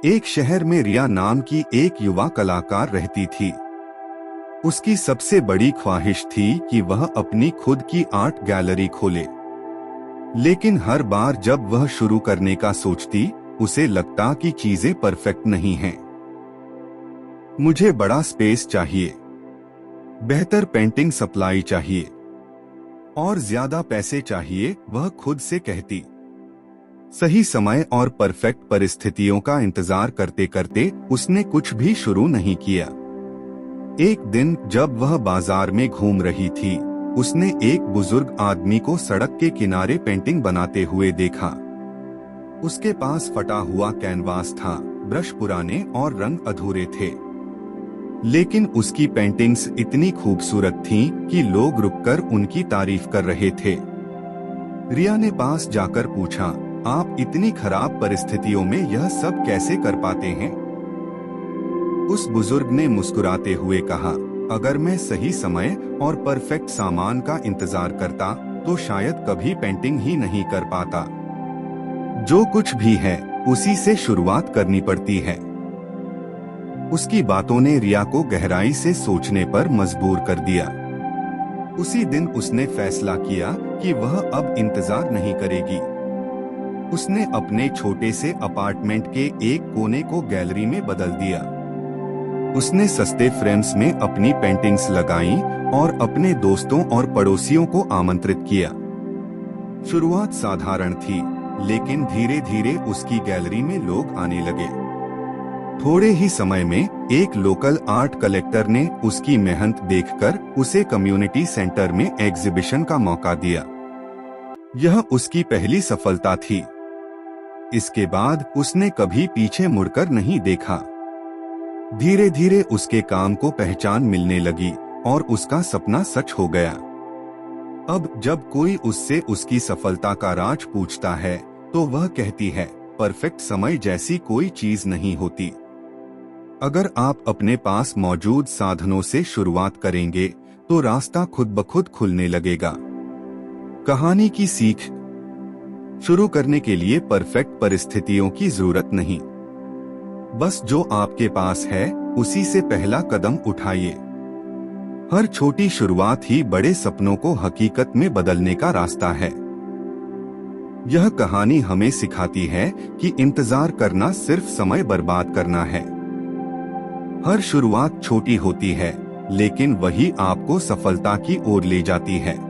एक शहर में रिया नाम की एक युवा कलाकार रहती थी। उसकी सबसे बड़ी ख्वाहिश थी कि वह अपनी खुद की आर्ट गैलरी खोले। लेकिन हर बार जब वह शुरू करने का सोचती, उसे लगता कि चीजें परफेक्ट नहीं हैं। मुझे बड़ा स्पेस चाहिए, बेहतर पेंटिंग सप्लाई चाहिए और ज्यादा पैसे चाहिए, वह खुद से कहती। सही समय और परफेक्ट परिस्थितियों का इंतजार करते करते उसने कुछ भी शुरू नहीं किया। एक दिन जब वह बाजार में घूम रही थी, उसने एक बुजुर्ग आदमी को सड़क के किनारे पेंटिंग बनाते हुए देखा। उसके पास फटा हुआ कैनवास था, ब्रश पुराने और रंग अधूरे थे, लेकिन उसकी पेंटिंग्स इतनी खूबसूरत थीं कि लोग रुककर उनकी तारीफ कर रहे थे। रिया ने पास जाकर पूछा, आप इतनी खराब परिस्थितियों में यह सब कैसे कर पाते हैं? उस बुजुर्ग ने मुस्कुराते हुए कहा, अगर मैं सही समय और परफेक्ट सामान का इंतजार करता तो शायद कभी पेंटिंग ही नहीं कर पाता। जो कुछ भी है उसी से शुरुआत करनी पड़ती है। उसकी बातों ने रिया को गहराई से सोचने पर मजबूर कर दिया। उसी दिन उसने फैसला किया कि वह अब इंतजार नहीं करेगी। उसने अपने छोटे से अपार्टमेंट के एक कोने को गैलरी में बदल दिया। उसने सस्ते फ्रेम्स में अपनी पेंटिंग्स लगाईं और अपने दोस्तों और पड़ोसियों को आमंत्रित किया। शुरुआत साधारण थी, लेकिन धीरे धीरे उसकी गैलरी में लोग आने लगे। थोड़े ही समय में एक लोकल आर्ट कलेक्टर ने उसकी मेहनत देखकर उसे कम्युनिटी सेंटर में एग्जीबिशन का मौका दिया। यह उसकी पहली सफलता थी। इसके बाद उसने कभी पीछे मुड़कर नहीं देखा। धीरे धीरे उसके काम को पहचान मिलने लगी और उसका सपना सच हो गया। अब जब कोई उससे उसकी सफलता का राज पूछता है तो वह कहती है, परफेक्ट समय जैसी कोई चीज नहीं होती। अगर आप अपने पास मौजूद साधनों से शुरुआत करेंगे तो रास्ता खुद ब खुद खुलने लगेगा। कहानी की सीख, शुरू करने के लिए परफेक्ट परिस्थितियों की जरूरत नहीं, बस जो आपके पास है उसी से पहला कदम उठाइए। हर छोटी शुरुआत ही बड़े सपनों को हकीकत में बदलने का रास्ता है। यह कहानी हमें सिखाती है कि इंतजार करना सिर्फ समय बर्बाद करना है। हर शुरुआत छोटी होती है, लेकिन वही आपको सफलता की ओर ले जाती है।